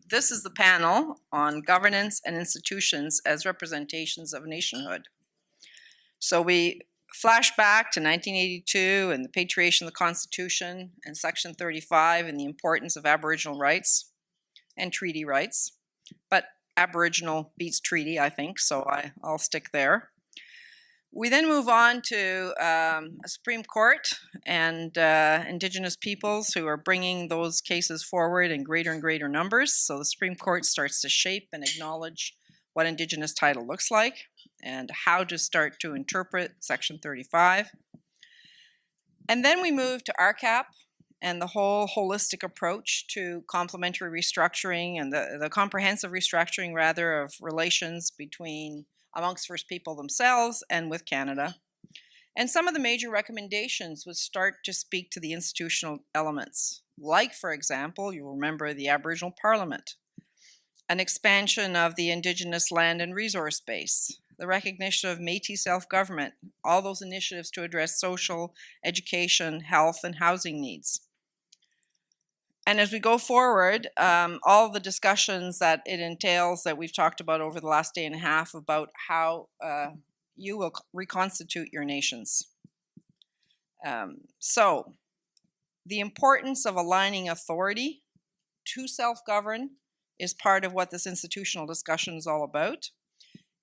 This is the panel on governance and institutions as representations of nationhood. So we flash back to 1982 and the patriation of the Constitution and Section 35 and the importance of Aboriginal rights and treaty rights. But Aboriginal beats treaty, I think, so I'll stick there. We then move on to a Supreme Court and Indigenous peoples who are bringing those cases forward in greater and greater numbers. So the Supreme Court starts to shape and acknowledge what Indigenous title looks like and how to start to interpret Section 35. And then we move to RCAP and the whole holistic approach to complementary restructuring and the comprehensive restructuring, rather, of relations between amongst First People themselves and with Canada. And some of the major recommendations would start to speak to the institutional elements, like, for example, you'll remember the Aboriginal Parliament, an expansion of the Indigenous land and resource base, the recognition of Métis self-government, all those initiatives to address social, education, health, and housing needs. And as we go forward, all the discussions that it entails that we've talked about over the last day and a half about how you will reconstitute your nations. So the importance of aligning authority to self-govern is part of what this institutional discussion is all about.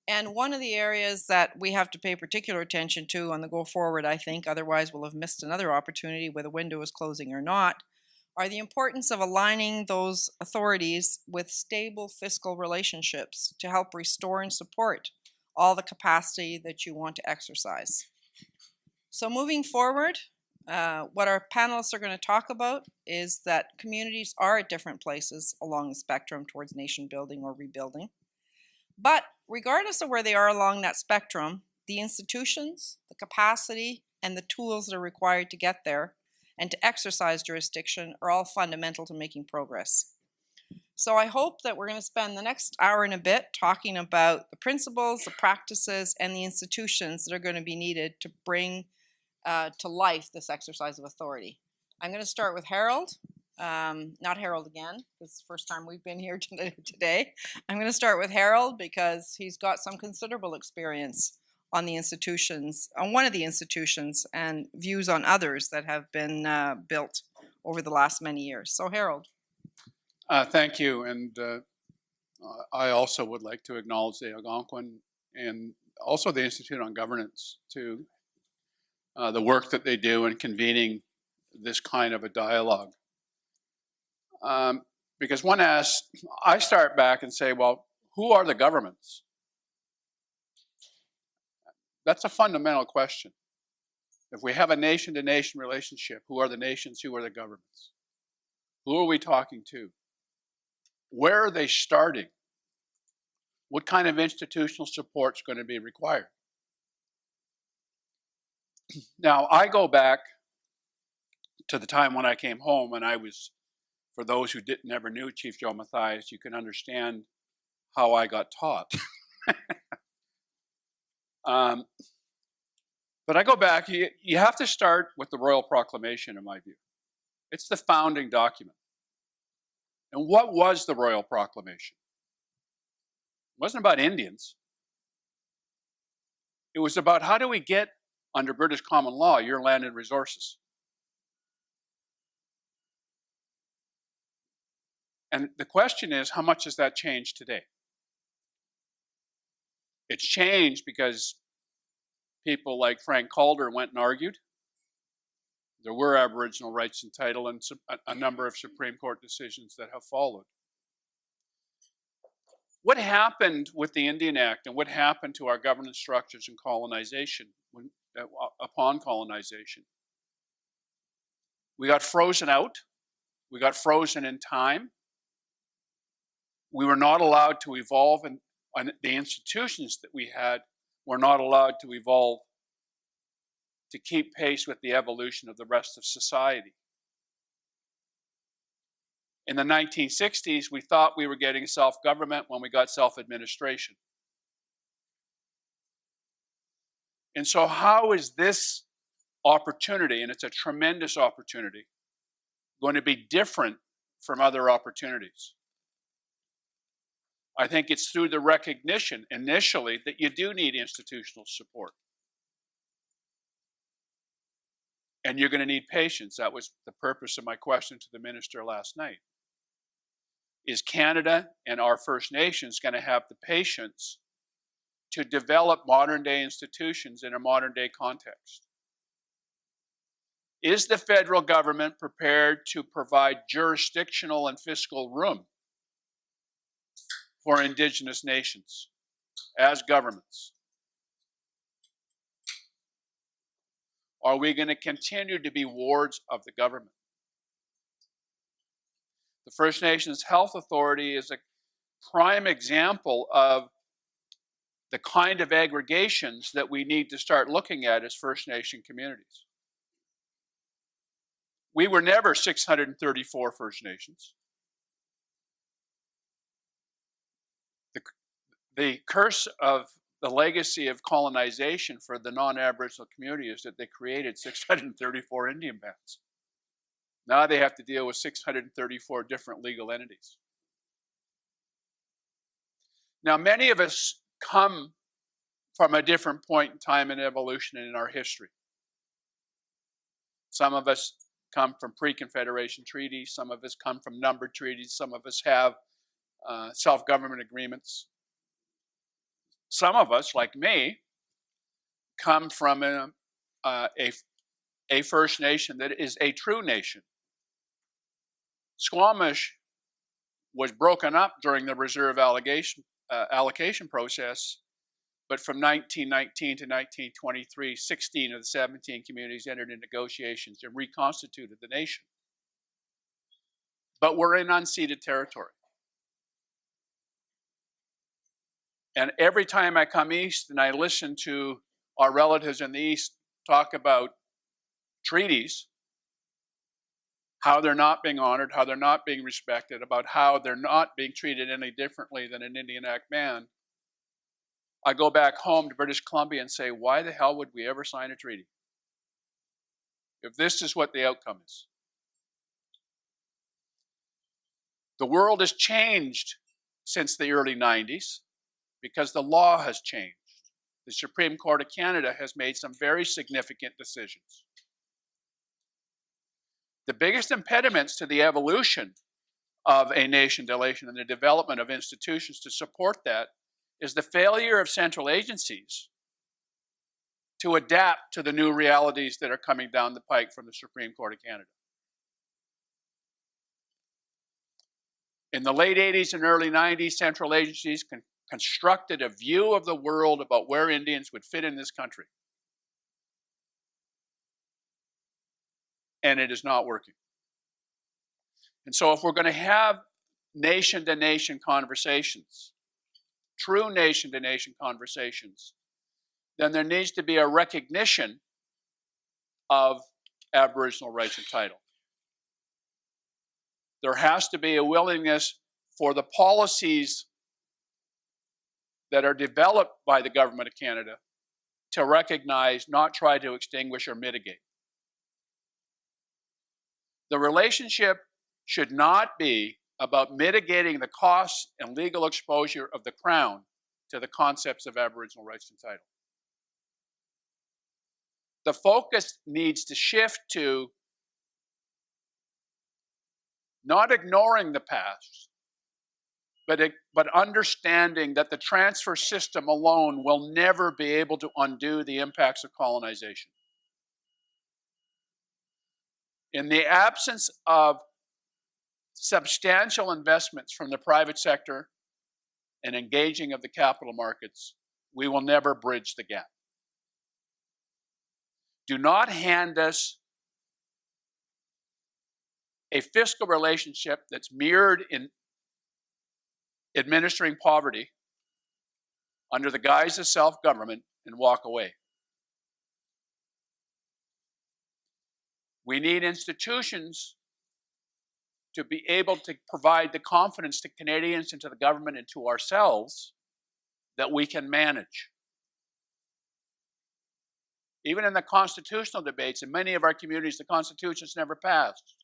And one of the areas that we have to pay particular attention to on the go forward, I think, otherwise we'll have missed another opportunity whether the window is closing or not, are the importance of aligning those authorities with stable fiscal relationships to help restore and support all the capacity that you want to exercise. So moving forward, what our panelists are going to talk about is that communities are at different places along the spectrum towards nation building or rebuilding. But regardless of where they are along that spectrum, the institutions, the capacity, and the tools that are required to get there and to exercise jurisdiction are all fundamental to making progress. So I hope that we're going to spend the next hour and a bit talking about the principles, the practices, and the institutions that are going to be needed to bring to life this exercise of authority. I'm going to start with Harold, not Harold again, this is the first time we've been here today. I'm going to start with Harold because he's got some considerable experience on the institutions, on one of the institutions, and views on others that have been built over the last many years. So Harold. Thank you, and I also would like to acknowledge the Algonquin and also the Institute on Governance to the work that they do in convening this kind of a dialogue. Because one asks, I start back and say, well, who are the governments? That's a fundamental question. If we have a nation-to-nation relationship, who are the nations, who are the governments? Who are we talking to? Where are they starting? What kind of institutional support is going to be required? Now, I go back to the time when I came home and I was, for those who never knew Chief Joe Mathias, you can understand how I got taught. But I go back, you have to start with the Royal Proclamation, in my view. It's the founding document. And what was the Royal Proclamation? It wasn't about Indians. It was about how do we get, under British common law, your land and resources. And the question is, how much has that changed today? It's changed because people like Frank Calder went and argued. There were Aboriginal rights and title and a number of Supreme Court decisions that have followed. What happened with the Indian Act and what happened to our governance structures and colonization upon colonization? We got frozen out. We got frozen in time. We were not allowed to evolve, and the institutions that we had were not allowed to evolve to keep pace with the evolution of the rest of society. In the 1960s, we thought we were getting self-government when we got self-administration. And so how is this opportunity, and it's a tremendous opportunity, going to be different from other opportunities. I think it's through the recognition initially that you do need institutional support. And you're going to need patience. That was the purpose of my question to the minister last night. Is Canada and our First Nations going to have the patience to develop modern day institutions in a modern day context? Is the federal government prepared to provide jurisdictional and fiscal room for Indigenous nations as governments? Are we going to continue to be wards of the government? The First Nations Health Authority is a prime example of the kind of aggregations that we need to start looking at as First Nation communities. We were never 634 First Nations. The curse of the legacy of colonization for the non-Aboriginal community is that they created 634 Indian bands. Now they have to deal with 634 different legal entities. Now, many of us come from a different point in time in evolution and in our history. Some of us come from pre-Confederation treaties. Some of us come from numbered treaties. Some of us have self-government agreements. Some of us, like me, come from a First Nation that is a true nation. Squamish was broken up during the reserve allocation process, but from 1919 to 1923, 16 of the 17 communities entered into negotiations and reconstituted the nation. But we're in unceded territory. And every time I come east and I listen to our relatives in the east talk about treaties, how they're not being honored, how they're not being respected, about how they're not being treated any differently than an Indian Act man, I go back home to British Columbia and say, why the hell would we ever sign a treaty if this is what the outcome is? The world has changed since the early 90s because the law has changed. The Supreme Court of Canada has made some very significant decisions. The biggest impediments to the evolution of a nation-to-nation and the development of institutions to support that is the failure of central agencies to adapt to the new realities that are coming down the pike from the Supreme Court of Canada. In the late 80s and early 90s, central agencies constructed a view of the world about where Indians would fit in this country. And it is not working. And so if we're going to have nation-to-nation conversations, true nation-to-nation conversations, then there needs to be a recognition of Aboriginal rights and title. There has to be a willingness for the policies that are developed by the Government of Canada to recognize, not try to extinguish or mitigate. The relationship should not be about mitigating the costs and legal exposure of the Crown to the concepts of Aboriginal rights and title. The focus needs to shift to not ignoring the past, but understanding that the transfer system alone will never be able to undo the impacts of colonization. In the absence of substantial investments from the private sector and engaging of the capital markets, we will never bridge the gap. Do not hand us a fiscal relationship that's mirrored in administering poverty under the guise of self-government and walk away. We need institutions to be able to provide the confidence to Canadians and to the government and to ourselves that we can manage. Even in the constitutional debates, in many of our communities, the Constitution's never passed.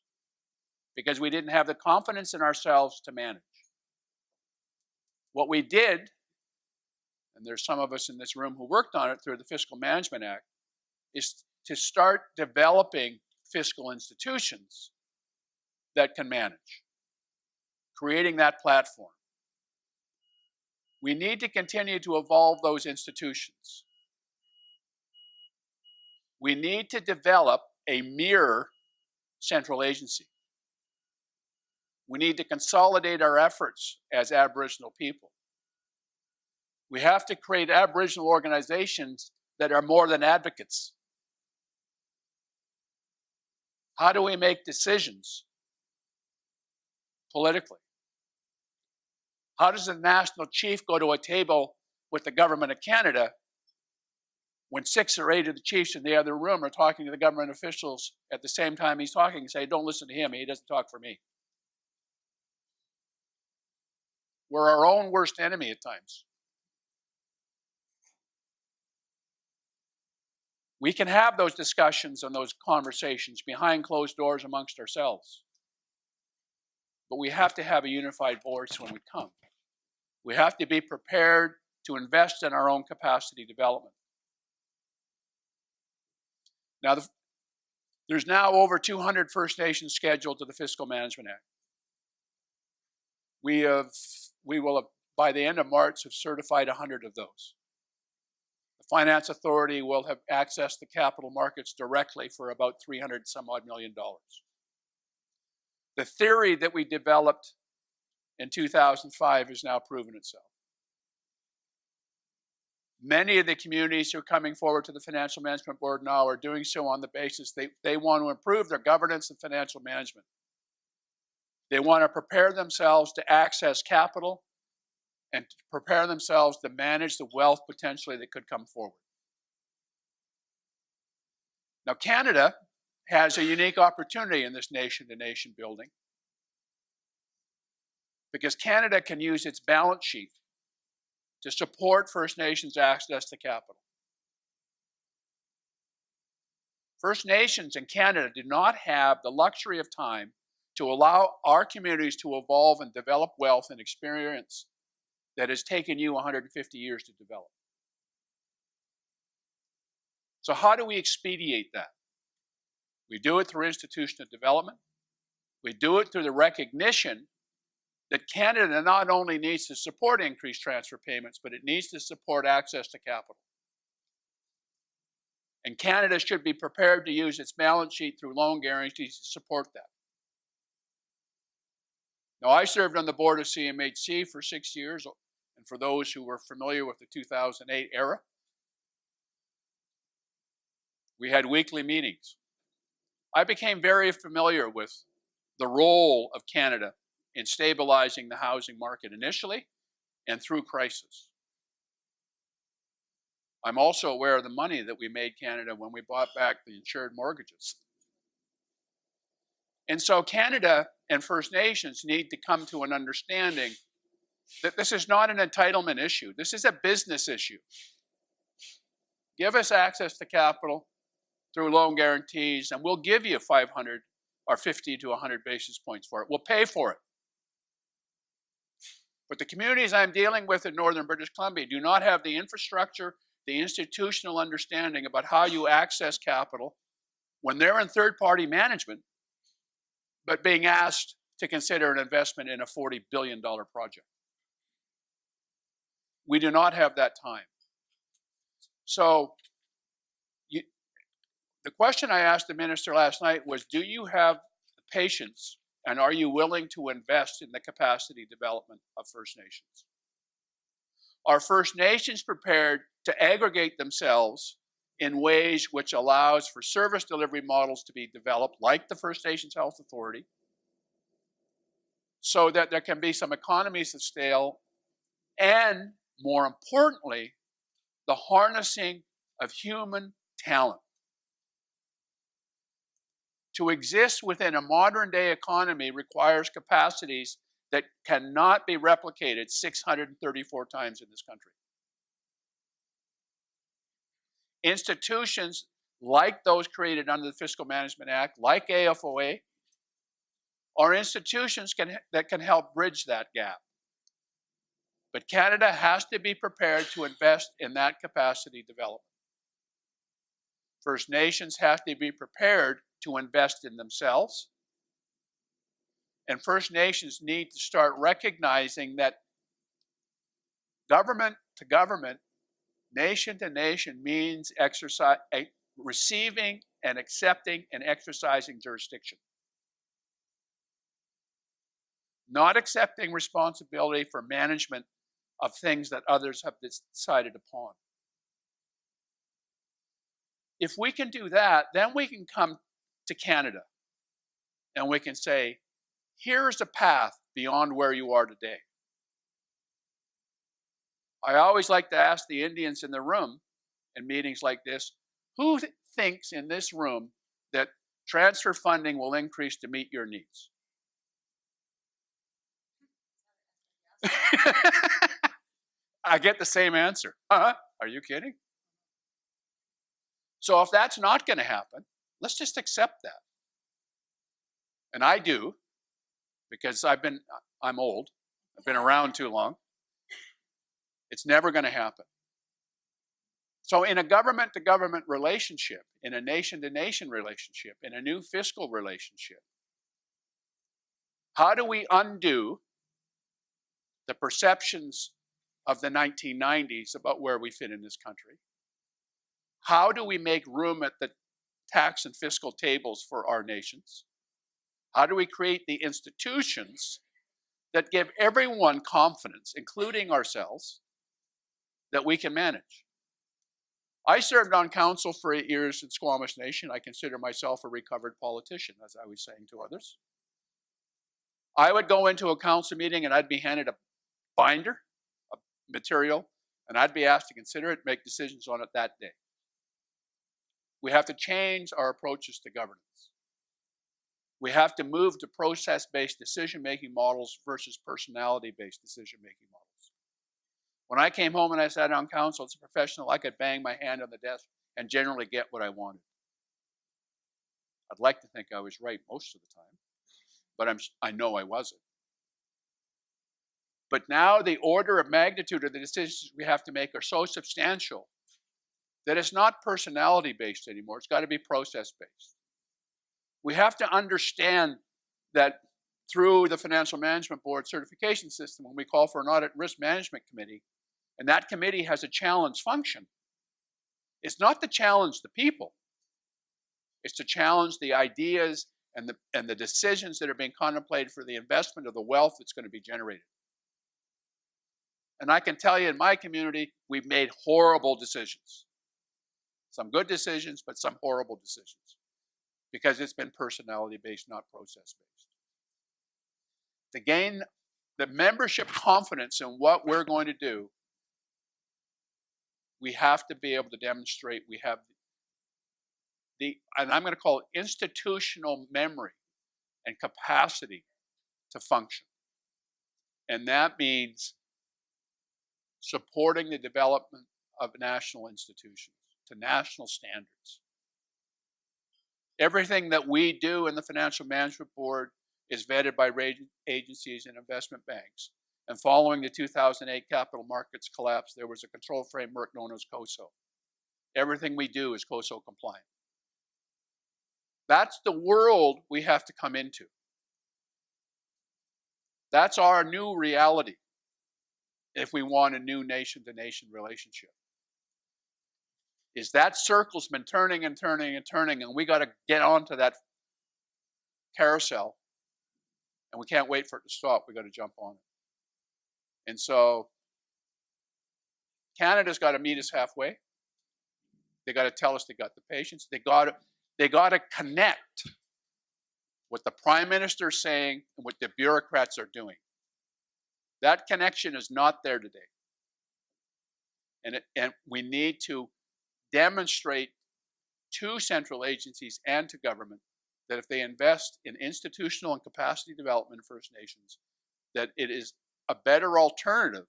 because we didn't have the confidence in ourselves to manage. What we did, and there's some of us in this room who worked on it through the Fiscal Management Act, is to start developing fiscal institutions that can manage, creating that platform. We need to continue to evolve those institutions. We need to develop a mirror central agency. We need to consolidate our efforts as Aboriginal people. We have to create Aboriginal organizations that are more than advocates. How do we make decisions politically? How does the national chief go to a table with the government of Canada when 6 or 8 of the chiefs in the other room are talking to the government officials at the same time he's talking and say, don't listen to him, he doesn't talk for me? We're our own worst enemy at times. We can have those discussions and those conversations behind closed doors amongst ourselves. But we have to have a unified voice when we come. We have to be prepared to invest in our own capacity development. Now, there's now over 200 First Nations scheduled to the Fiscal Management Act. We will have, by the end of March, have certified 100 of those. The Finance Authority will have accessed the capital markets directly for about $300 some odd million. The theory that we developed in 2005 has now proven itself. Many of the communities who are coming forward to the Financial Management Board now are doing so on the basis they want to improve their governance and financial management. They want to prepare themselves to access capital and to prepare themselves to manage the wealth potentially that could come forward. Now, Canada has a unique opportunity in this nation-to-nation building because Canada can use its balance sheet to support First Nations access to capital. First Nations in Canada do not have the luxury of time to allow our communities to evolve and develop wealth and experience that has taken you 150 years to develop. So how do we expedite that? We do it through institutional development. We do it through the recognition that Canada not only needs to support increased transfer payments, but it needs to support access to capital. And Canada should be prepared to use its balance sheet through loan guarantees to support that. Now, I served on the board of CMHC for 6 years, and for those who were familiar with the 2008 era, we had weekly meetings. I became very familiar with the role of Canada in stabilizing the housing market initially and through crisis. I'm also aware of the money that we made Canada when we bought back the insured mortgages. And so Canada and First Nations need to come to an understanding that this is not an entitlement issue. This is a business issue. Give us access to capital through loan guarantees, and we'll give you 500 or 50 to 100 basis points for it. We'll pay for it. But the communities I'm dealing with in northern British Columbia do not have the infrastructure, the institutional understanding about how you access capital when they're in third-party management, but being asked to consider an investment in a $40 billion project. We do not have that time. So the question I asked the minister last night was, do you have the patience and are you willing to invest in the capacity development of First Nations? Are First Nations prepared to aggregate themselves in ways which allows for service delivery models to be developed, like the First Nations Health Authority, so that there can be some economies of scale and, more importantly, the harnessing of human talent? To exist within a modern-day economy requires capacities that cannot be replicated 634 times in this country. Institutions like those created under the Fiscal Management Act, like AFOA, are institutions that can help bridge that gap. But Canada has to be prepared to invest in that capacity development. First Nations have to be prepared to invest in themselves. And First Nations need to start recognizing that government to government, nation to nation means receiving and accepting and exercising jurisdiction. Not accepting responsibility for management of things that others have decided upon. If we can do that, then we can come to Canada and we can say, here's a path beyond where you are today. I always like to ask the Indians in the room in meetings like this, who thinks in this room that transfer funding will increase to meet your needs? I get the same answer. Are you kidding? So if that's not going to happen, let's just accept that. And I do, because I'm old. I've been around too long. It's never going to happen. So in a government-to-government relationship, in a nation-to-nation relationship, in a new fiscal relationship, how do we undo the perceptions of the 1990s about where we fit in this country? How do we make room at the tax and fiscal tables for our nations? How do we create the institutions that give everyone confidence, including ourselves, that we can manage? I served on council for 8 years in Squamish Nation. I consider myself a recovered politician, as I was saying to others. I would go into a council meeting and I'd be handed a binder of material, and I'd be asked to consider it, make decisions on it that day. We have to change our approaches to governance. We have to move to process-based decision-making models versus personality-based decision-making models. When I came home and I sat on council as a professional, I could bang my hand on the desk and generally get what I wanted. I'd like to think I was right most of the time, but I know I wasn't. But now the order of magnitude of the decisions we have to make are so substantial that it's not personality-based anymore. It's got to be process-based. We have to understand that through the Financial Management Board certification system, when we call for an audit and risk management committee, and that committee has a challenge function, it's not to challenge the people. It's to challenge the ideas and the decisions that are being contemplated for the investment of the wealth that's going to be generated. And I can tell you in my community, we've made horrible decisions. Some good decisions, but some horrible decisions. Because it's been personality-based, not process-based. To gain the membership confidence in what we're going to do, we have to be able to demonstrate we have and I'm going to call it institutional memory and capacity to function. And that means supporting the development of national institutions to national standards. Everything that we do in the Financial Management Board is vetted by rating agencies and investment banks. And following the 2008 capital markets collapse, there was a control framework known as COSO. Everything we do is COSO compliant. That's the world we have to come into. That's our new reality if we want a new nation-to-nation relationship. Is that circle's been turning and turning and turning, and we got to get onto that carousel, and we can't wait for it to stop. We got to jump on it. And so Canada's got to meet us halfway. They got to tell us they got the patience. They got to connect what the Prime Minister is saying and what the bureaucrats are doing. That connection is not there today. And we need to demonstrate to central agencies and to government that if they invest in institutional and capacity development in First Nations, that it is a better alternative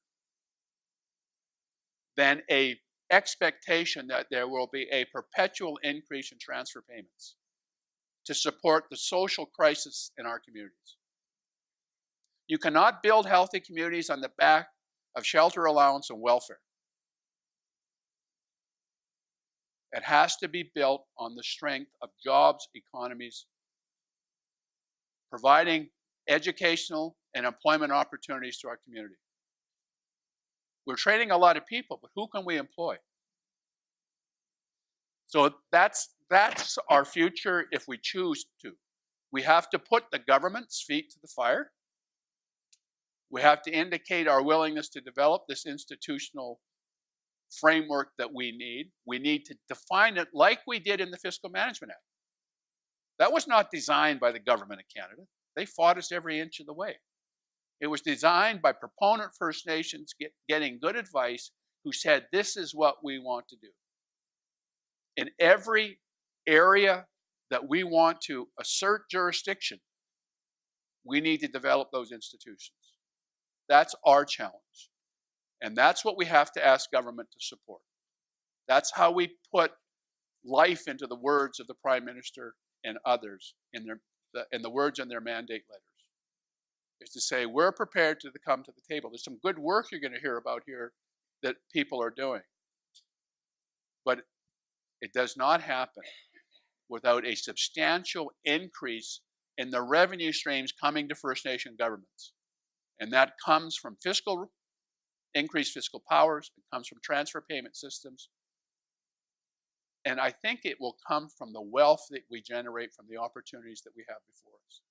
than a expectation that there will be a perpetual increase in transfer payments. to support the social crisis in our communities. You cannot build healthy communities on the back of shelter allowance and welfare. It has to be built on the strength of jobs, economies, providing educational and employment opportunities to our community. We're training a lot of people, but who can we employ? So that's our future if we choose to. We have to put the government's feet to the fire. We have to indicate our willingness to develop this institutional framework that we need. We need to define it like we did in the Fiscal Management Act. That was not designed by the government of Canada. They fought us every inch of the way. It was designed by proponent First Nations getting good advice who said, this is what we want to do. In every area that we want to assert jurisdiction, we need to develop those institutions. That's our challenge. And that's what we have to ask government to support. That's how we put life into the words of the Prime Minister and others in the words in their mandate letters. Is to say, we're prepared to come to the table. There's some good work you're going to hear about here that people are doing. But it does not happen without a substantial increase in the revenue streams coming to First Nation governments. And that comes from increased fiscal powers. It comes from transfer payment systems. And I think it will come from the wealth that we generate from the opportunities that we have before us.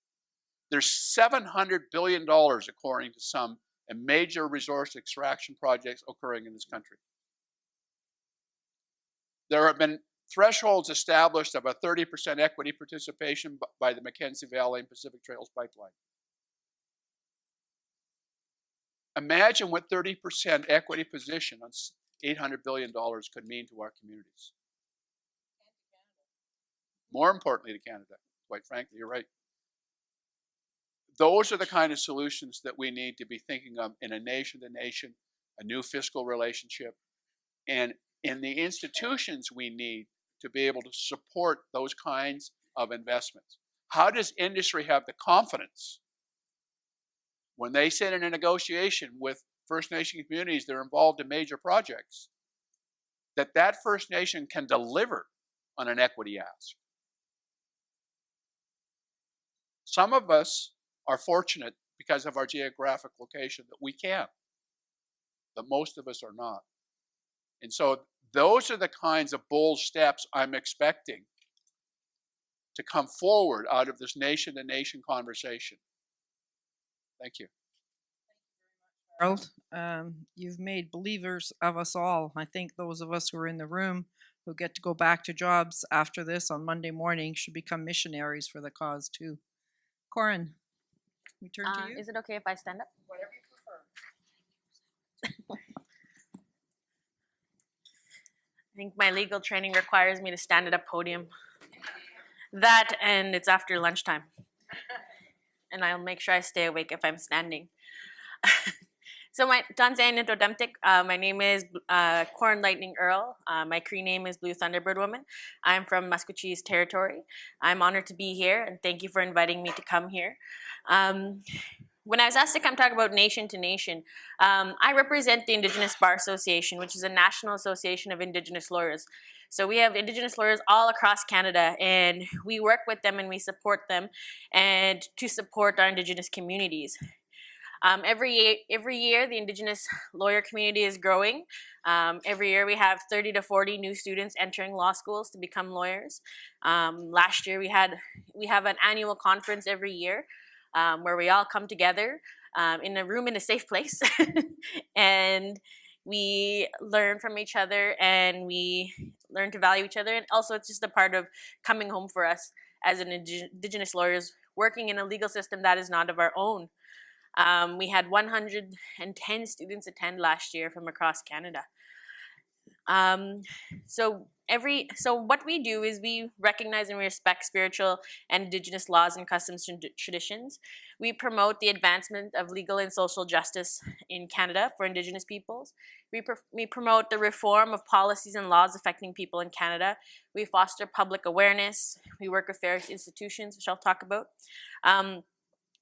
There's $700 billion, according to some, in major resource extraction projects occurring in this country. There have been thresholds established of a 30% equity participation by the Mackenzie Valley and Pacific Trails pipeline. Imagine what 30% equity position on $800 billion could mean to our communities. More importantly to Canada, quite frankly, you're right. Those are the kind of solutions that we need to be thinking of in a nation-to-nation, a new fiscal relationship, and in the institutions we need to be able to support those kinds of investments. How does industry have the confidence when they sit in a negotiation with First Nation communities that are involved in major projects, that that First Nation can deliver on an equity ask? Some of us are fortunate because of our geographic location that we can, but most of us are not. And so those are the kinds of bold steps I'm expecting to come forward out of this nation-to-nation conversation. Thank you. Harold, you've made believers of us all. I think those of us who are in the room who get to go back to jobs after this on Monday morning should become missionaries for the cause too. Koren, we turn to you. Is it okay if I stand up? Whatever you prefer. I think my legal training requires me to stand at a podium. That, and it's after lunchtime. And I'll make sure I stay awake if I'm standing. So my name is Koren Lightning-Earle. My Cree name is Blue Thunderbird Woman. I'm from Musqueam's territory. I'm honored to be here, and thank you for inviting me to come here. When I was asked to come talk about nation to nation, I represent the Indigenous Bar Association, which is a national association of Indigenous lawyers. So we have Indigenous lawyers all across Canada, and we work with them and we support them and to support our Indigenous communities. Every year, the Indigenous lawyer community is growing. Every year, we have 30 to 40 new students entering law schools to become lawyers. Last year, we have an annual conference every year where we all come together in a room in a safe place, and we learn from each other and we learn to value each other. And also, it's just a part of coming home for us as an Indigenous lawyers working in a legal system that is not of our own. We had 110 students attend last year from across Canada. So So what we do is we recognize and we respect spiritual and Indigenous laws and customs and traditions. We promote the advancement of legal and social justice in Canada for Indigenous peoples. We promote the reform of policies and laws affecting people in Canada. We foster public awareness. We work with various institutions, which I'll talk about.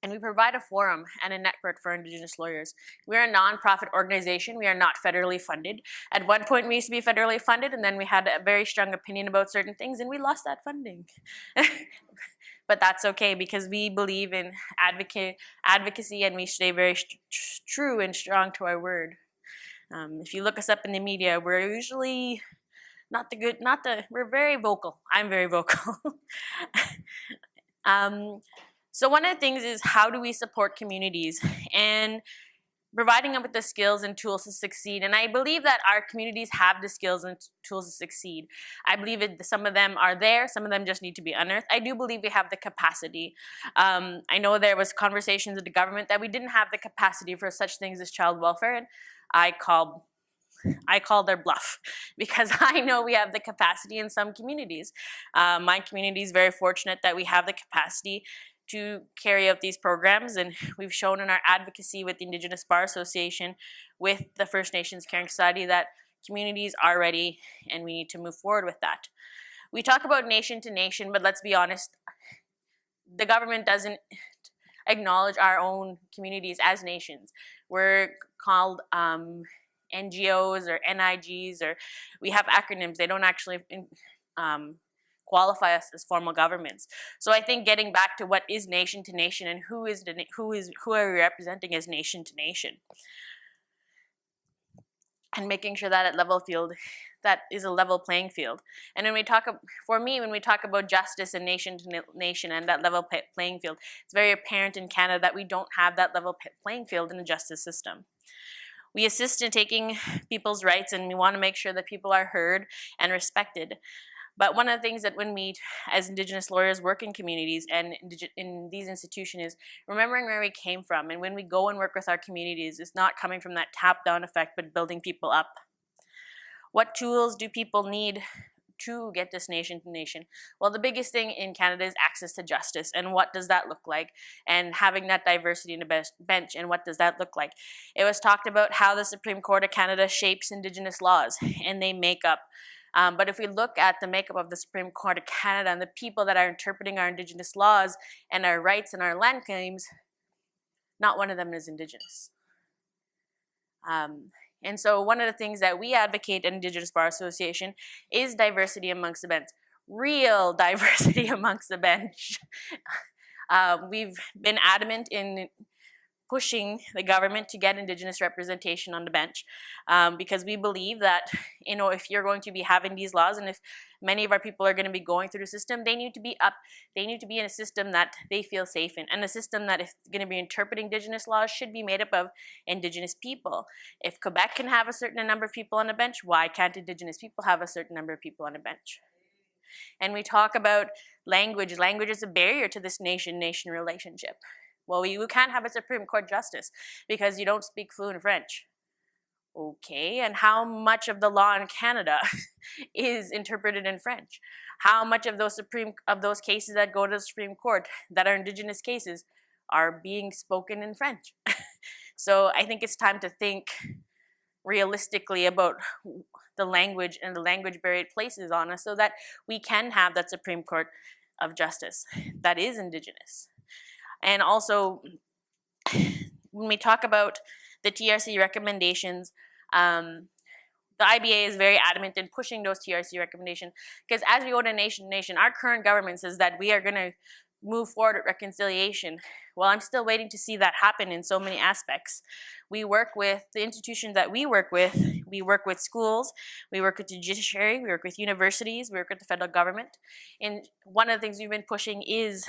And we provide a forum and a network for Indigenous lawyers. We're a nonprofit organization. We are not federally funded. At one point, we used to be federally funded, and then we had a very strong opinion about certain things, and we lost that funding. But that's okay, because we believe in advocacy, and we stay very true and strong to our word. If you look us up in the media, we're usually we're very vocal. I'm very vocal. So one of the things is, how do we support communities and providing them with the skills and tools to succeed? And I believe that our communities have the skills and tools to succeed. I believe that some of them are there, some of them just need to be unearthed. I do believe we have the capacity. I know there was conversations with the government that we didn't have the capacity for such things as child welfare, and I call their bluff, because I know we have the capacity in some communities. My community is very fortunate that we have the capacity to carry out these programs, and we've shown in our advocacy with the Indigenous Bar Association, with the First Nations Caring Society, that communities are ready and we need to move forward with that. We talk about nation to nation, but let's be honest, the government doesn't acknowledge our own communities as nations. We're called NGOs or NIGs, or we have acronyms. They don't actually qualify us as formal governments. So I think getting back to what is nation to nation and who are we representing as nation to nation, and making sure that that is a level playing field. And when we talk about justice and nation to nation and that level playing field, it's very apparent in Canada that we don't have that level playing field in the justice system. We assist in taking people's rights, and we want to make sure that people are heard and respected. But one of the things that when we, as Indigenous lawyers, work in communities and in these institutions, is remembering where we came from. And when we go and work with our communities, it's not coming from that top-down effect, but building people up. What tools do people need to get this nation to nation? Well, the biggest thing in Canada is access to justice. And what does that look like? And having that diversity in the bench, and what does that look like? It was talked about how the Supreme Court of Canada shapes Indigenous laws, and they make up. But if we look at the makeup of the Supreme Court of Canada and the people that are interpreting our Indigenous laws and our rights and our land claims, not one of them is Indigenous. And so one of the things that we advocate at Indigenous Bar Association is diversity amongst the bench. Real diversity amongst the bench. We've been adamant in pushing the government to get Indigenous representation on the bench, because we believe that, if you're going to be having these laws, and if many of our people are going to be going through the system, they need to be in a system that they feel safe in, and a system that, if going to be interpreting Indigenous laws, should be made up of Indigenous people. If Quebec can have a certain number of people on the bench, why can't Indigenous people have a certain number of people on the bench? And we talk about language. Language is a barrier to this nation-nation relationship. Well, you can't have a Supreme Court justice because you don't speak fluent French. Okay, and how much of the law in Canada is interpreted in French? How much of those cases that go to the Supreme Court that are Indigenous cases are being spoken in French? So I think it's time to think realistically about the language and the language barrier it places on us, so that we can have that Supreme Court of Justice that is Indigenous. And also, when we talk about the TRC recommendations, the IBA is very adamant in pushing those TRC recommendations, because as we go to nation to nation, our current government says that we are going to move forward with reconciliation. Well, I'm still waiting to see that happen in so many aspects. We work with the institutions that we work with schools, we work with the judiciary, we work with universities, we work with the federal government. And one of the things we've been pushing is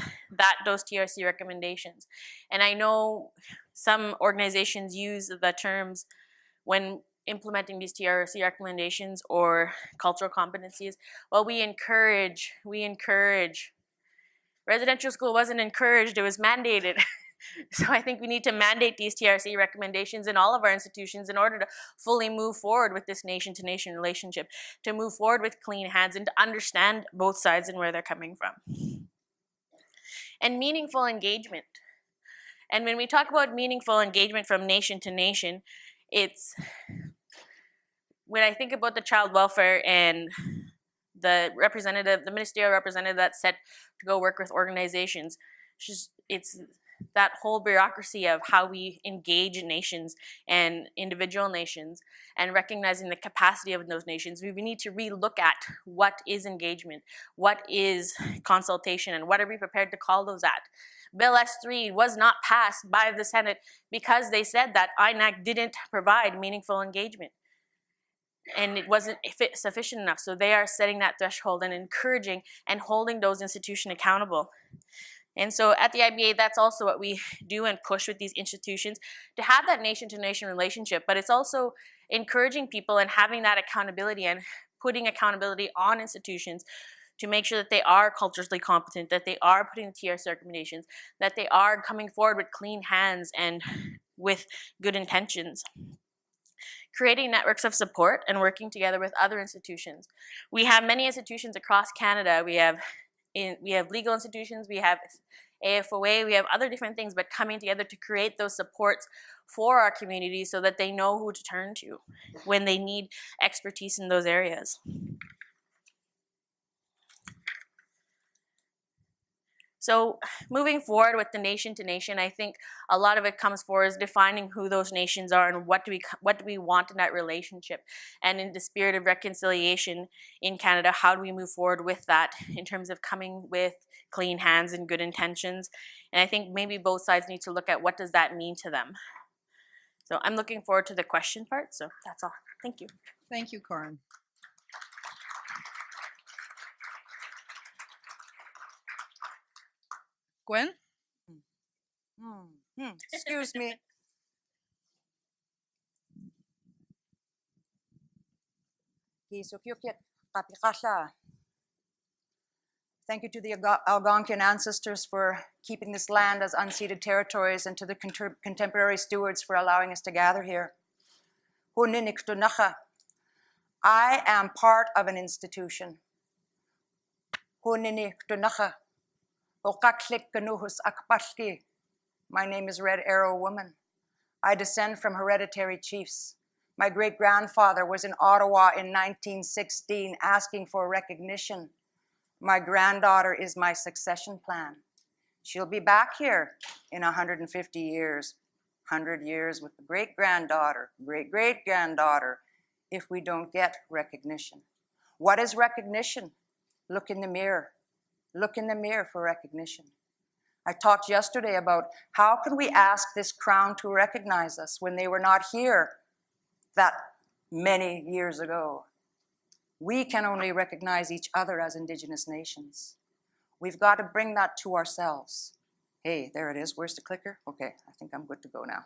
those TRC recommendations. And I know some organizations use the terms when implementing these TRC recommendations or cultural competencies. Well, we encourage. Residential school wasn't encouraged, it was mandated. So I think we need to mandate these TRC recommendations in all of our institutions in order to fully move forward with this nation-to-nation relationship, to move forward with clean hands and to understand both sides and where they're coming from. And meaningful engagement. And when we talk about meaningful engagement from nation to nation, it's when I think about the child welfare and the ministerial representative that's set to go work with organizations, it's that whole bureaucracy of how we engage nations and individual nations and recognizing the capacity of those nations. We need to relook at what is engagement, what is consultation, and what are we prepared to call those at. Bill S3 was not passed by the Senate because they said that INAC didn't provide meaningful engagement and it wasn't sufficient enough. So they are setting that threshold and encouraging and holding those institutions accountable. And so at the IBA, that's also what we do and push with these institutions, to have that nation-to-nation relationship, but it's also encouraging people and having that accountability and putting accountability on institutions to make sure that they are culturally competent, that they are putting the TRC recommendations, that they are coming forward with clean hands and with good intentions. Creating networks of support and working together with other institutions. We have many institutions across Canada. We have legal institutions, we have AFOA, we have other different things, but coming together to create those supports for our communities so that they know who to turn to when they need expertise in those areas. So moving forward with the nation-to-nation, I think a lot of it comes forward as defining who those nations are and what do we want in that relationship. And in the spirit of reconciliation in Canada, how do we move forward with that in terms of coming with clean hands and good intentions? And I think maybe both sides need to look at what does that mean to them. So I'm looking forward to the question part, so that's all. Thank you. Thank you, Koren. Gwen? Excuse me. Thank you to the Algonquian ancestors for keeping this land as unceded territories and to the contemporary stewards for allowing us to gather here. Ktunaxa. I am part of an institution. Ktunaxa. My name is Red Arrow Woman. I descend from hereditary chiefs. My great-grandfather was in Ottawa in 1916 asking for recognition. My granddaughter is my succession plan. She'll be back here in 150 years, 100 years with the great-granddaughter, great-great-granddaughter, if we don't get recognition. What is recognition? Look in the mirror. Look in the mirror for recognition. I talked yesterday about how can we ask this crown to recognize us when they were not here that many years ago. We can only recognize each other as Indigenous nations. We've got to bring that to ourselves. Hey, there it is. Where's the clicker? Okay, I think I'm good to go now.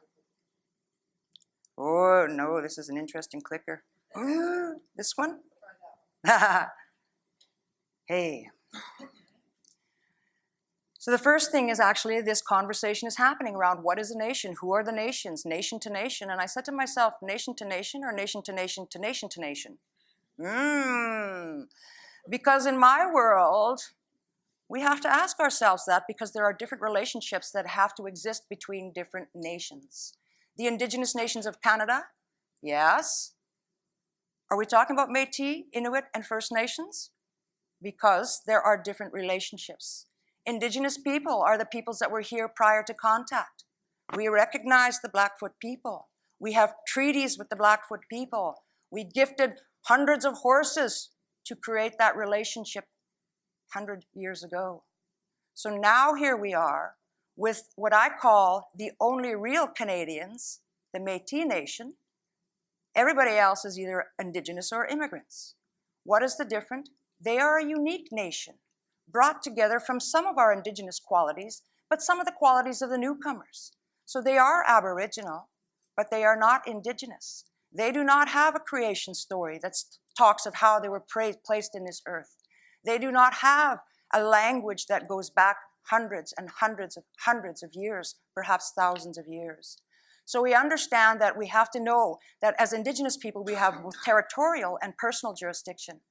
Oh, no, this is an interesting clicker. This one? Hey. So the first thing is actually this conversation is happening around what is a nation, who are the nations, nation to nation. And I said to myself, nation to nation or nation to nation to nation to nation? Because in my world, we have to ask ourselves that because there are different relationships that have to exist between different nations. The Indigenous nations of Canada, yes. Are we talking about Métis, Inuit, and First Nations? Because there are different relationships. Indigenous people are the peoples that were here prior to contact. We recognize the Blackfoot people. We have treaties with the Blackfoot people. We gifted hundreds of horses to create that relationship 100 years ago. So now here we are with what I call the only real Canadians, the Métis Nation. Everybody else is either Indigenous or immigrants. What is the difference? They are a unique nation, brought together from some of our Indigenous qualities, but some of the qualities of the newcomers. So they are Aboriginal, but they are not Indigenous. They do not have a creation story that talks of how they were placed in this earth. They do not have a language that goes back hundreds and hundreds of years, perhaps thousands of years. So we understand that we have to know that as Indigenous people, we have both territorial and personal jurisdiction,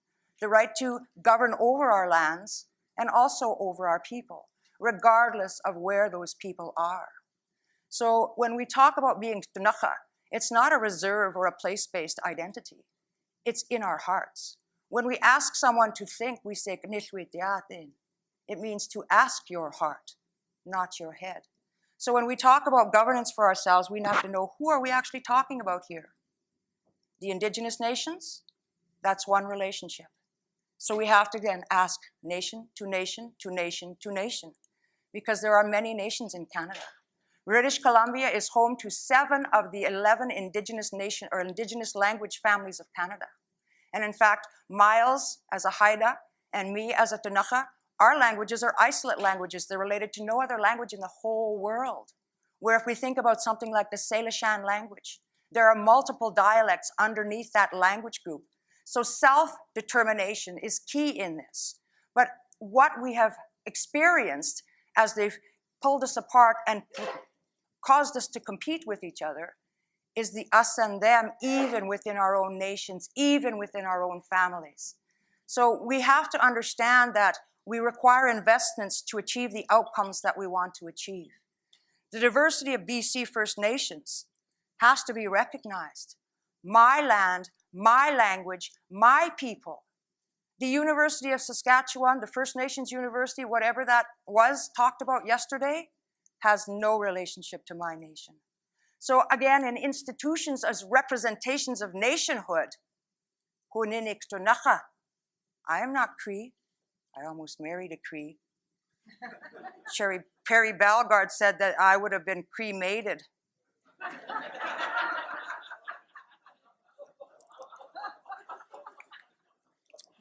the right to govern over our lands and also over our people, regardless of where those people are. So when we talk about being Ktunaxa, it's not a reserve or a place-based identity. It's in our hearts. When we ask someone to think, we say, it means to ask your heart, not your head. So when we talk about governance for ourselves, we have to know, who are we actually talking about here? The Indigenous nations? That's one relationship. So we have to then ask nation to nation to nation to nation, because there are many nations in Canada. British Columbia is home to 7 of the 11 Indigenous nation or Indigenous language families of Canada. And in fact, Miles as a Haida and me as a Ktunaxa, our languages are isolate languages. They're related to no other language in the whole world. Where if we think about something like the Salishan language, there are multiple dialects underneath that language group. So self-determination is key in this. But what we have experienced as they've pulled us apart and caused us to compete with each other is the us and them, even within our own nations, even within our own families. So we have to understand that we require investments to achieve the outcomes that we want to achieve. The diversity of BC First Nations has to be recognized. My land, my language, my people. The University of Saskatchewan, the First Nations University, whatever that was talked about yesterday, has no relationship to my nation. So again, in institutions as representations of nationhood, I am not Cree. I almost married a Cree. Perry Balgard said that I would have been cremated.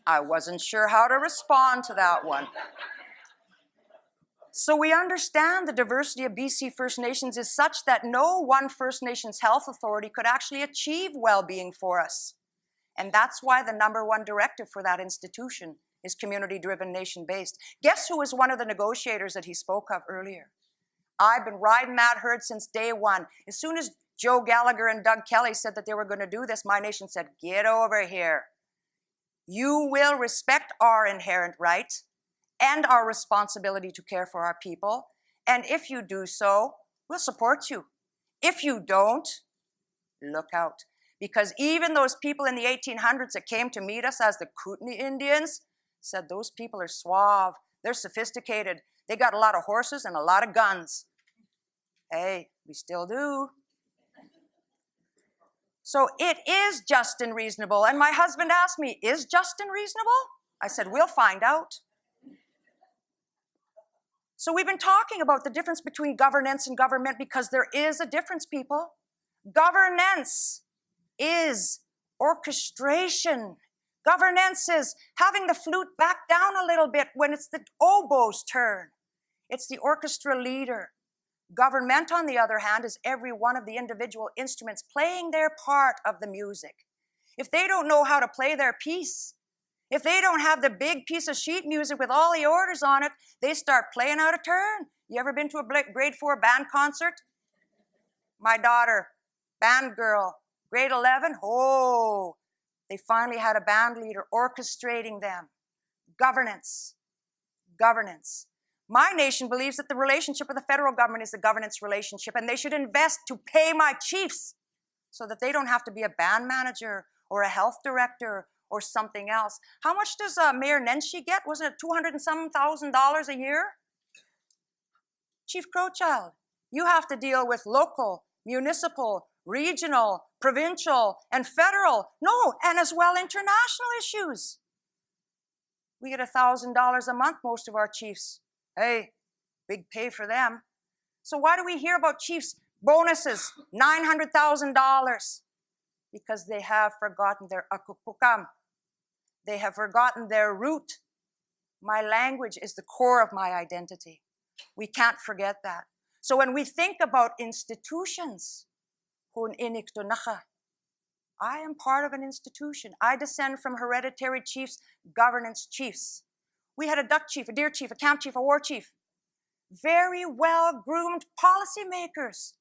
I wasn't sure how to respond to that one. So we understand the diversity of BC First Nations is such that no one First Nations health authority could actually achieve well-being for us. And that's why the #1 directive for that institution is community-driven, nation-based. Guess who was one of the negotiators that he spoke of earlier? I've been riding that herd since day one. As soon as Joe Gallagher and Doug Kelly said that they were going to do this, my nation said, get over here. You will respect our inherent right and our responsibility to care for our people. And if you do so, we'll support you. If you don't, look out. Because even those people in the 1800s that came to meet us as the Kootenai Indians said those people are suave, they're sophisticated, they got a lot of horses and a lot of guns. Hey, we still do. So it is just and reasonable. And my husband asked me, is just and reasonable? I said, we'll find out. So we've been talking about the difference between governance and government because there is a difference, people. Governance is orchestration. Governance is having the flute back down a little bit when it's the oboe's turn. It's the orchestra leader. Government, on the other hand, is every one of the individual instruments playing their part of the music. If they don't know how to play their piece, if they don't have the big piece of sheet music with all the orders on it, they start playing out of turn. You ever been to a grade 4 band concert? My daughter, band girl, grade 11, oh, they finally had a band leader orchestrating them. Governance, governance. My nation believes that the relationship with the federal government is a governance relationship, and they should invest to pay my chiefs so that they don't have to be a band manager or a health director or something else. How much does Mayor Nenshi get? Wasn't it $200 and some thousand a year? Chief Crowchild, you have to deal with local, municipal, regional, provincial, and federal, no, and as well international issues. We get $1,000 a month, most of our chiefs. Hey, big pay for them. So why do we hear about chiefs' bonuses, $900,000? Because they have forgotten their akupukam. They have forgotten their root. My language is the core of my identity. We can't forget that. So when we think about institutions, I am part of an institution. I descend from hereditary chiefs, governance chiefs. We had a duck chief, a deer chief, a camp chief, a war chief. very well-groomed policymakers.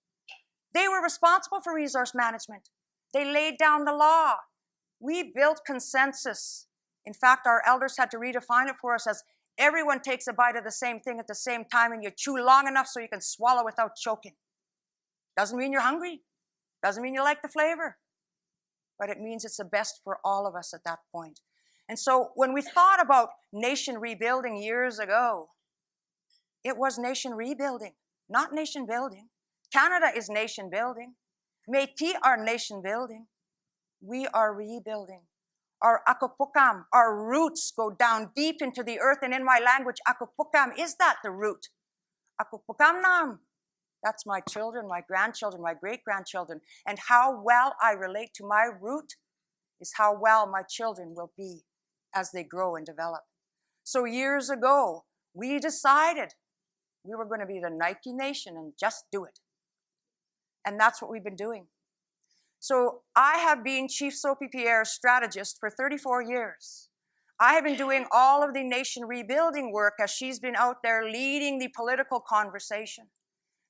They were responsible for resource management. They laid down the law. We built consensus. In fact, our elders had to redefine it for us as everyone takes a bite of the same thing at the same time and you chew long enough so you can swallow without choking. Doesn't mean you're hungry. Doesn't mean you like the flavor. But it means it's the best for all of us at that point. And so when we thought about nation rebuilding years ago, it was nation rebuilding, not nation building. Canada is nation building. Métis are nation building. We are rebuilding. Our akupukam, our roots go down deep into the earth, and in my language, akupukam is that the root. Akupukam nam. That's my children, my grandchildren, my great-grandchildren. And how well I relate to my root is how well my children will be as they grow and develop. So years ago, we decided we were going to be the Nike nation and just do it. And that's what we've been doing. So I have been Chief Sophie Pierre's strategist for 34 years. I have been doing all of the nation rebuilding work as she's been out there leading the political conversation.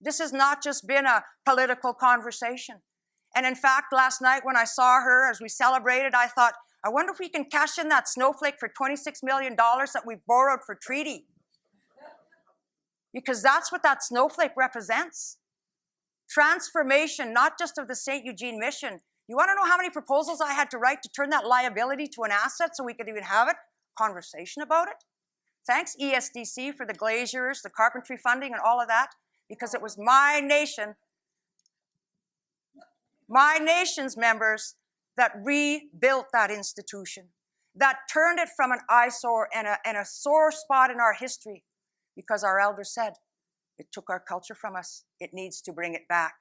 This has not just been a political conversation. And in fact, last night when I saw her as we celebrated, I thought, I wonder if we can cash in that snowflake for $26 million that we borrowed for treaty. Because that's what that snowflake represents. Transformation, not just of the St. Eugene mission. You want to know how many proposals I had to write to turn that liability to an asset so we could even have it? Conversation about it. Thanks ESDC for the glaziers, the carpentry funding and all of that, because it was my nation, my nation's members that rebuilt that institution, that turned it from an eyesore and a sore spot in our history, because our elders said, it took our culture from us. It needs to bring it back.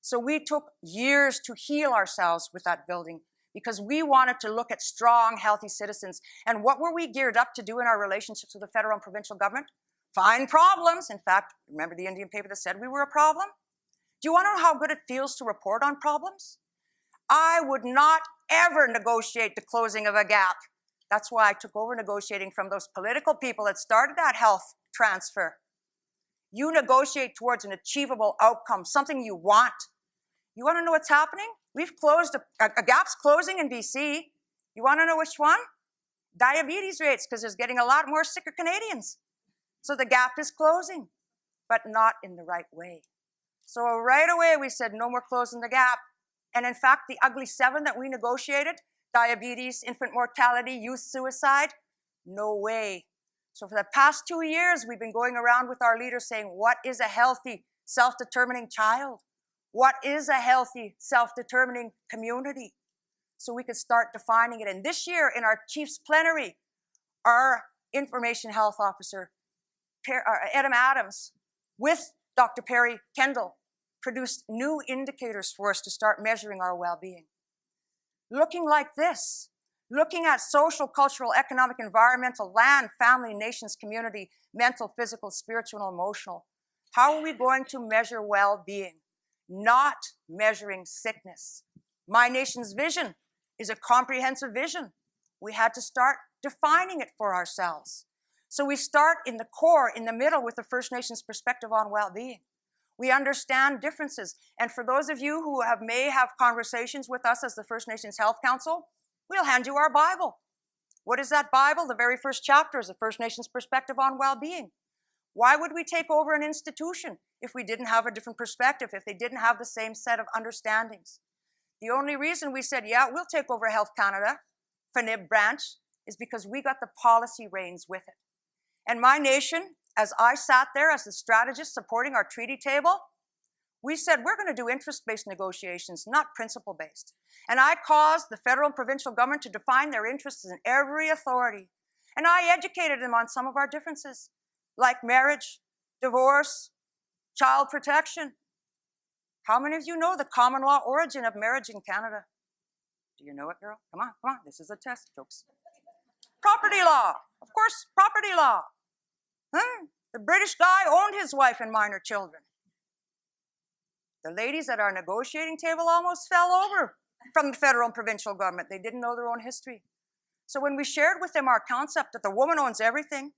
So we took years to heal ourselves with that building because we wanted to look at strong, healthy citizens. And what were we geared up to do in our relationships with the federal and provincial government? Find problems. In fact, remember the Indian paper that said we were a problem? Do you want to know how good it feels to report on problems? I would not ever negotiate the closing of a gap. That's why I took over negotiating from those political people that started that health transfer. You negotiate towards an achievable outcome, something you want. You want to know what's happening? We've closed, a gap's closing in BC. You want to know which one? Diabetes rates, because there's getting a lot more sicker Canadians. So the gap is closing, but not in the right way. So right away we said, no more closing the gap. And in fact, the ugly 7 that we negotiated, diabetes, infant mortality, youth suicide, no way. So for the past 2 years, we've been going around with our leaders saying, what is a healthy, self-determining child? What is a healthy, self-determining community? So we could start defining it. And this year in our Chiefs Plenary, our Information Health Officer, Adam Adams, with Dr. Perry Kendall, produced new indicators for us to start measuring our well-being. Looking like this. Looking at social, cultural, economic, environmental, land, family, nations, community, mental, physical, spiritual, and emotional. How are we going to measure well-being? Not measuring sickness. My nation's vision is a comprehensive vision. We had to start defining it for ourselves. So we start in the core, in the middle, with the First Nations perspective on well-being. We understand differences. And for those of you who may have conversations with us as the First Nations Health Council, we'll hand you our Bible. What is that Bible? The very first chapter is the First Nations perspective on well-being. Why would we take over an institution if we didn't have a different perspective, if they didn't have the same set of understandings? The only reason we said, yeah, we'll take over Health Canada, FNFMB branch, is because we got the policy reins with it. And my nation, as I sat there as the strategist supporting our treaty table, we said, we're going to do interest-based negotiations, not principle-based. And I caused the federal and provincial government to define their interests in every authority. And I educated them on some of our differences, like marriage, divorce, child protection. How many of you know the common law origin of marriage in Canada? Do you know it, girl? Come on, this is a test, folks. Property law, of course, property law. The British guy owned his wife and minor children. The ladies at our negotiating table almost fell over from the federal and provincial government. They didn't know their own history. So when we shared with them our concept that the woman owns everything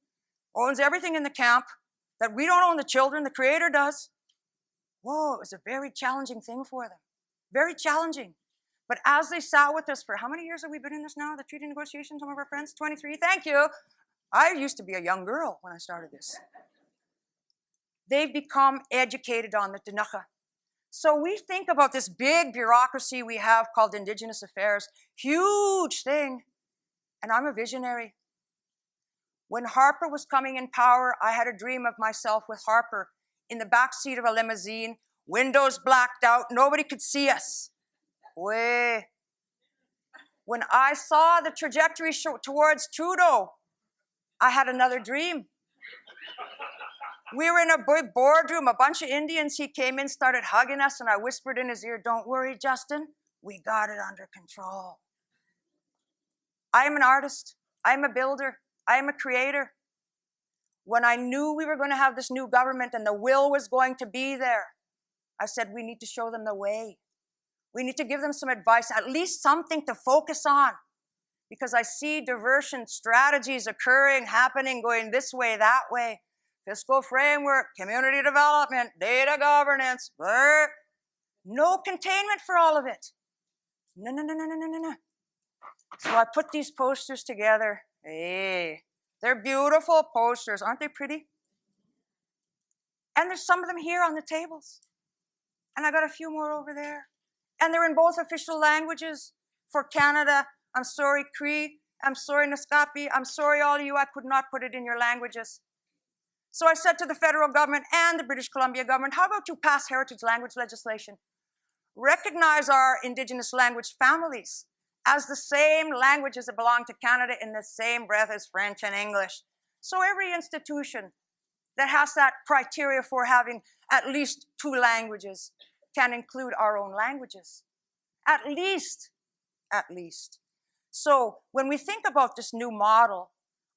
in the camp, that we don't own the children, the Creator does. Whoa, it was a very challenging thing for them. Very challenging. But as they sat with us for how many years have we been in this now? The treaty negotiations, some of our friends? 23, thank you. I used to be a young girl when I started this. They've become educated on the Ktunaxa. So we think about this big bureaucracy we have called Indigenous Affairs, huge thing, and I'm a visionary. When Harper was coming in power, I had a dream of myself with Harper in the back seat of a limousine, windows blacked out, nobody could see us. Way. When I saw the trajectory towards Trudeau, I had another dream. We were in a big boardroom, a bunch of Indians. He came in, started hugging us, and I whispered in his ear, "Don't worry, Justin, we got it under control." I am an artist. I am a builder. I am a creator. When I knew we were going to have this new government and the will was going to be there, I said, we need to show them the way. We need to give them some advice, at least something to focus on. Because I see diversion strategies occurring, happening, going this way, that way. Fiscal framework, community development, data governance. Brr. No containment for all of it. No. So I put these posters together. Hey, they're beautiful posters. Aren't they pretty? And there's some of them here on the tables. And I got a few more over there. And they're in both official languages. For Canada, I'm sorry, Cree. I'm sorry, Naskapi. I'm sorry, all of you. I could not put it in your languages. So I said to the federal government and the British Columbia government, how about you pass heritage language legislation? Recognize our Indigenous language families as the same languages that belong to Canada in the same breath as French and English. So every institution that has that criteria for having at least 2 languages can include our own languages. At least. So when we think about this new model,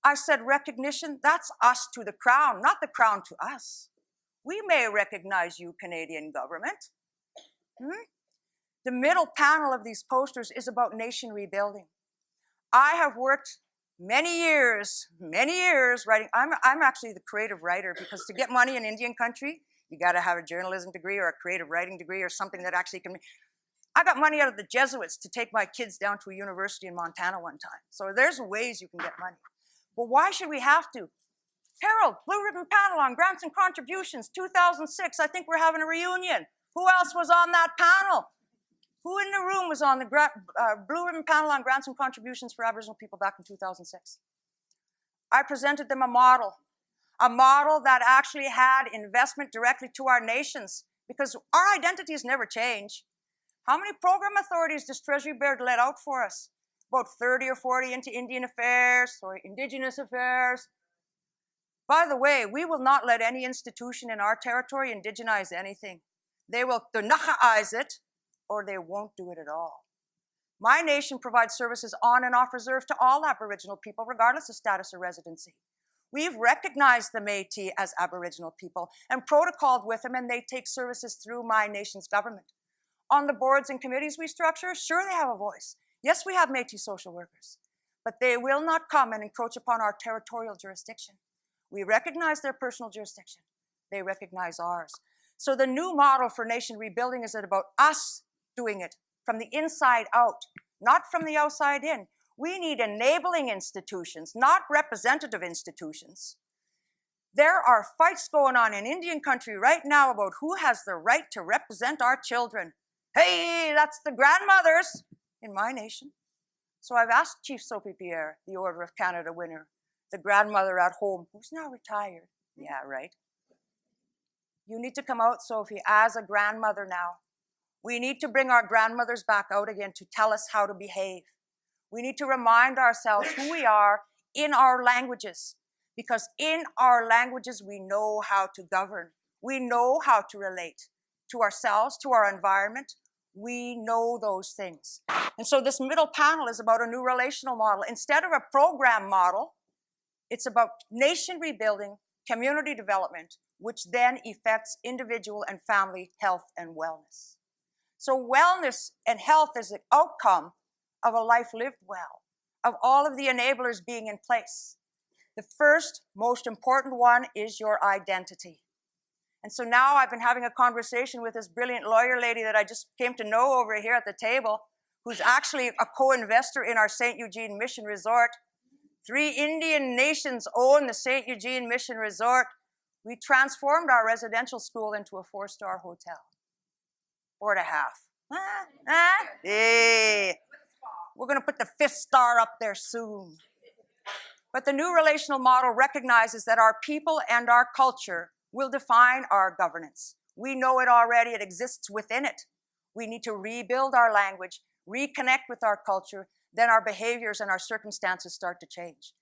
I said recognition, that's us to the crown, not the crown to us. We may recognize you, Canadian government. The middle panel of these posters is about nation rebuilding. I have worked many years writing. I'm actually the creative writer, because to get money in Indian country, you got to have a journalism degree or a creative writing degree or something that actually can. I got money out of the Jesuits to take my kids down to a university in Montana one time. So there's ways you can get money. But why should we have to? Harold, Blue Ribbon Panel on Grants and Contributions, 2006. I think we're having a reunion. Who else was on that panel? Who in the room was on the Blue Ribbon Panel on Grants and Contributions for Aboriginal People back in 2006? I presented them a model that actually had investment directly to our nations, because our identities never change. How many program authorities does Treasury Board let out for us? About 30 or 40 into Indigenous Affairs. By the way, we will not let any institution in our territory indigenize anything. They will Ktunaxaize it, or they won't do it at all. My nation provides services on and off reserve to all Aboriginal people, regardless of status or residency. We've recognized the Métis as Aboriginal people and protocoled with them, and they take services through my nation's government. On the boards and committees we structure, sure, they have a voice. Yes, we have Métis social workers, but they will not come and encroach upon our territorial jurisdiction. We recognize their personal jurisdiction. They recognize ours. So the new model for nation rebuilding is about us doing it from the inside out, not from the outside in. We need enabling institutions, not representative institutions. There are fights going on in Indian country right now about who has the right to represent our children. Hey, that's the grandmothers in my nation. So I've asked Chief Sophie Pierre, the Order of Canada winner, the grandmother at home, who's now retired. Yeah, right. You need to come out, Sophie, as a grandmother now. We need to bring our grandmothers back out again to tell us how to behave. We need to remind ourselves who we are in our languages, because in our languages we know how to govern. We know how to relate to ourselves, to our environment. We know those things. And so this middle panel is about a new relational model. Instead of a program model, it's about nation rebuilding, community development, which then affects individual and family health and wellness. So wellness and health is an outcome of a life lived well, of all of the enablers being in place. The first, most important one is your identity. And so now I've been having a conversation with this brilliant lawyer lady that I just came to know over here at the table, who's actually a co-investor in our St. Eugene Mission Resort. 3 Indian nations own the St. Eugene Mission Resort. We transformed our residential school into a 4-star hotel. 4.5. Hey. We're going to put the 5th star up there soon. But the new relational model recognizes that our people and our culture will define our governance. We know it already, it exists within it. We need to rebuild our language, reconnect with our culture, then our behaviors and our circumstances start to change.